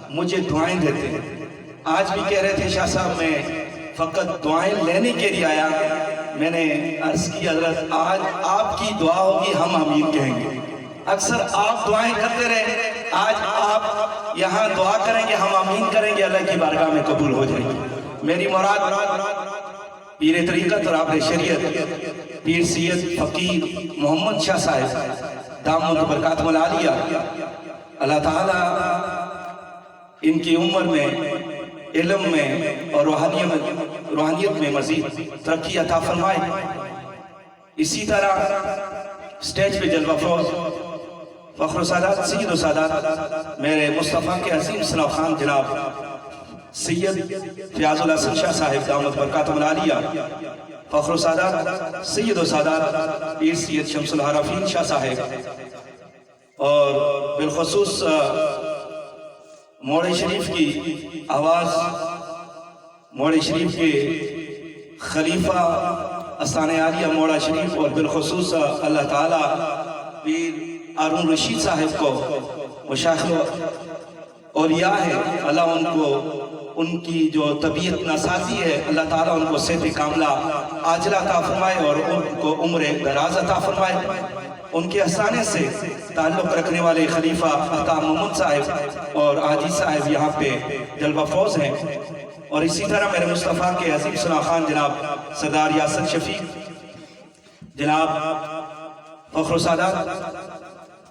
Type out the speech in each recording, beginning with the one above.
مجھے دعائیں دیتے ہیں. آج بھی کہہ رہے تھے شاہ صاحب میں فقط دعائیں لینے کے لیے آیا. میں نے عرض کی حضرت آج آپ کی دعا ہوگی ہم آمین کہیں گے. اکثر آپ دعائیں کرتے رہے, آج آپ یہاں دعا کریں گے ہم آمین کریں گے, اللہ کی بارگاہ میں قبول ہو جائے گی. میری مراد پیر طریقت اور آبر شریعت پیر سید فقیر محمد شاہ صاحب دامت برکاتہم العالیہ, اللہ تعالیٰ ان کی عمر میں, علم میں اور روحانیت میں مزید ترقی عطا فرمائے. اسی طرح سٹیج پہ جلوہ فروز فخر و سعادت سید و سادات میرے مصطفیٰ کے عظیم ثنا خان جناب سید فیاض الحسن شاہ صاحب دامت برکاتہم العالیہ, فخر و سعادت سید و سادات پیر سید شمس العارفین شاہ صاحب, اور بالخصوص موڑے شریف کی آواز, موڑے شریف کے خلیفہ استانِ عالیہ موڑا شریف, اور بالخصوص اللہ تعالیٰ پیر ہارون رشید صاحب کو مشایخ اولیاء ہے, اللہ ان کو ان کی جو طبیعت ناسازی ہے اللہ تعالیٰ ان کو صحت کاملہ عاجلہ عطا فرمائے اور ان کو عمر دراز عطا فرمائے. ان کے آستانے سے تعلق رکھنے والے خلیفہ عطا محمد صاحب اور حاجی صاحب یہاں پہ جلوہ فروز ہیں, اور اسی طرح میرے مصطفیٰ کے عظیم ثنا خان جناب سردار یاسر شفیق, جناب فخر و سعادت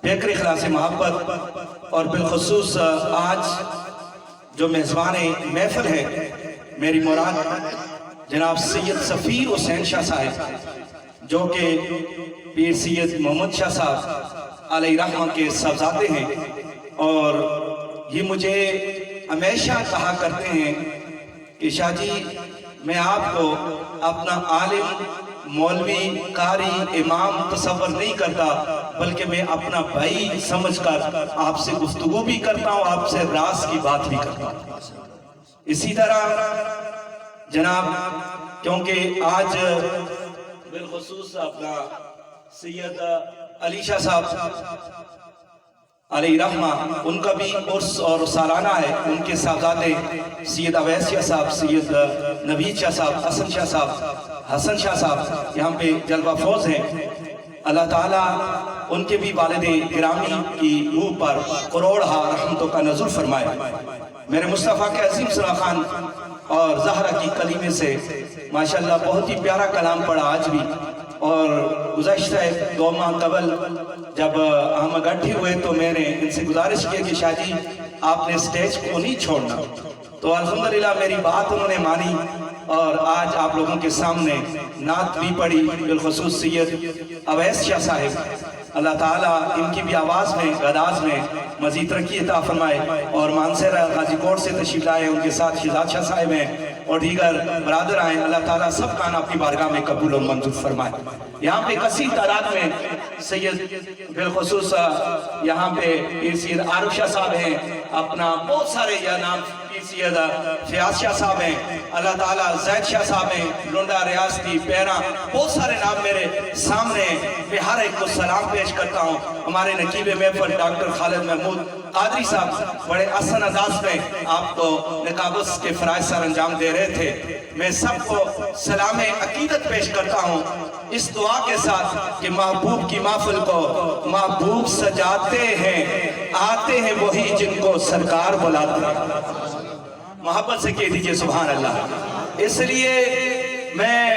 پیکر اخلاص محبت, اور بالخصوص آج جو میزبان محفل ہے میری مراد جناب سید سفیر حسین شاہ صاحب جو کہ پیر سید محمد شاہ صاحب علیہ رحمہ کے صاحبزادے ہیں, اور یہ مجھے ہمیشہ کہا کرتے ہیں کہ شاہ جی میں آپ کو اپنا عالم, مولوی, قاری, امام تصور نہیں کرتا, بلکہ میں اپنا بھائی سمجھ کر آپ سے گفتگو بھی کرتا ہوں, آپ سے راز کی بات بھی کرتا ہوں. اسی طرح جناب کیونکہ آج بالخصوص اپنا سید علی شاہ صاحب علیہ رحمہ ان کا بھی عرس اور سالانہ ہے. ان کے صاحبزادے سید اویس شاہ صاحب, سید نوید شاہ صاحب, حسن شاہ صاحب, حسن شاہ صاحب یہاں پہ جلوہ فروز ہیں. اللہ تعالیٰ ان کے بھی والد گرامی کی روح پر کروڑہا رحمتوں کا نزول فرمائے. میرے مصطفیٰ کے عظیم ثنا خان اور زہرہ کی کلیمے سے ماشاءاللہ بہت ہی پیارا کلام پڑھا آج بھی, اور گزشتہ 2 ماہ قبل جب ہم اکٹھے ہوئے تو میں نے ان سے گزارش کیا کہ شاہ جی آپ نے سٹیج کو نہیں چھوڑنا, تو الحمدللہ میری بات انہوں نے مانی, اور آج آپ لوگوں کے سامنے نعت بھی پڑھی. بالخصوص سید اویس شاہ صاحب اللہ تعالیٰ ان کی بھی آواز میں, غداز میں مزید ترقی عطا فرمائے, اور مانسہرہ غازی کوٹ سے تشریف لائے, ان کے ساتھ شہزاد شاہ صاحب ہیں اور دیگر برادر آئیں. اللہ تعالیٰ سب کا آپ کی بارگاہ میں قبول و منظور فرمائے. یہاں پہ کثیر تعداد میں سید بالخصوص یہاں پہ پیر سید عارف شاہ صاحب ہیں, اپنا بہت سارے یہ نام پیر سید فیاض شاہ صاحب ہیں, اللہ تعالیٰ زید شاہ صاحب ہیں, لنڈا ریاستی پیرا, بہت سارے نام میرے سامنے ہیں. میں ہر ایک کو سلام پیش کرتا ہوں. ہمارے نقیب محفل ڈاکٹر خالد محمود قادری صاحب بڑے احسن انداز میں آپ کو نقابت کے فرائض سر انجام دے رہے تھے. میں سب کو سلام عقیدت پیش کرتا ہوں اس دعا کے ساتھ کہ محبوب کی محفل کو محبوب سجاتے ہیں, آتے ہیں وہی جن کو سرکار بلاتے ہیں. محبت سے کہہ دیجئے سبحان اللہ. اس لیے میں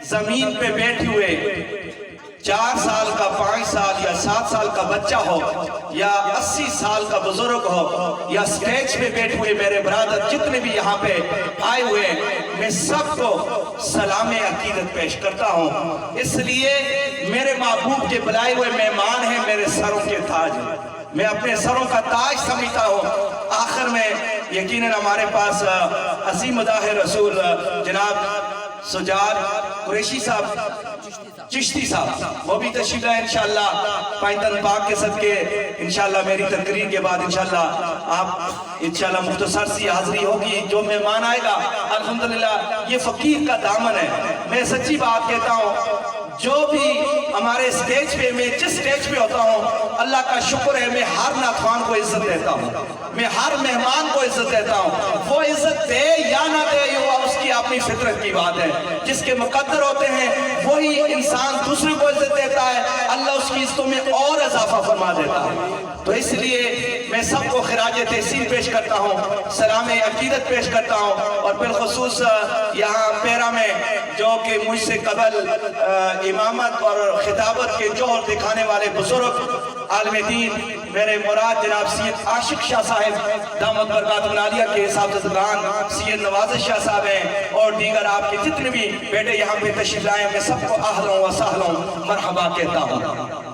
زمین پہ بیٹھے ہوئے 4 سال کا, 5 سال یا 7 سال کا بچہ ہو یا 80 سال کا بزرگ ہو یا سٹیج پہ بیٹھے ہوئے میرے برادر جتنے بھی یہاں پہ آئے ہوئے, میں سب کو سلام عقیدت پیش کرتا ہوں. اس لیے میرے محبوب کے بلائے ہوئے مہمان ہیں, میرے سروں کے تاج ہیں, میں اپنے سروں کا تاج سمجھتا ہوں. آخر میں یقیناً ہمارے پاس عظیم مداح رسول جناب سجاد قریشی صاحب چشتی صاحب وہ بھی تشریف لائے انشاءاللہ. پائندن پاک کے صدقے انشاءاللہ میری تقریر کے بعد انشاءاللہ آپ انشاءاللہ مختصر سی حاضری ہوگی. جو مہمان آئے گا الحمدللہ یہ فقیر کا دامن ہے. میں سچی بات کہتا ہوں, جو بھی ہمارے سٹیج پہ، میں جس سٹیج پہ ہوتا ہوں، اللہ کا شکر ہے میں ہر ناتخوان کو عزت دیتا ہوں، میں ہر مہمان کو عزت دیتا ہوں۔ وہ عزت دے یا نہ دے یہ اس کی اپنی فطرت کی بات ہے۔ جس کے مقدر ہوتے ہیں وہی انسان دوسرے کو عزت دیتا ہے، اللہ اس کی عزتوں میں اور اضافہ فرما دیتا ہے۔ تو اس لیے میں سب کو خراج تحسین پیش کرتا ہوں، سلام عقیدت پیش کرتا ہوں، اور بالخصوص یہاں پیرا میں جو کہ مجھ سے قبل امامت اور خطابت کے جوہر دکھانے والے بزرگ عالم دین میرے مراد جناب سید عاشق شاہ صاحب دامت برکاتہ العالیہ کے صاحبزادگان سید نواز شاہ صاحب ہیں، اور دیگر آپ کے جتنے بھی بیٹے یہاں پہ تشریف لائے ہیں، میں سب کو اہلا و سہلا مرحبا کہتا ہوں۔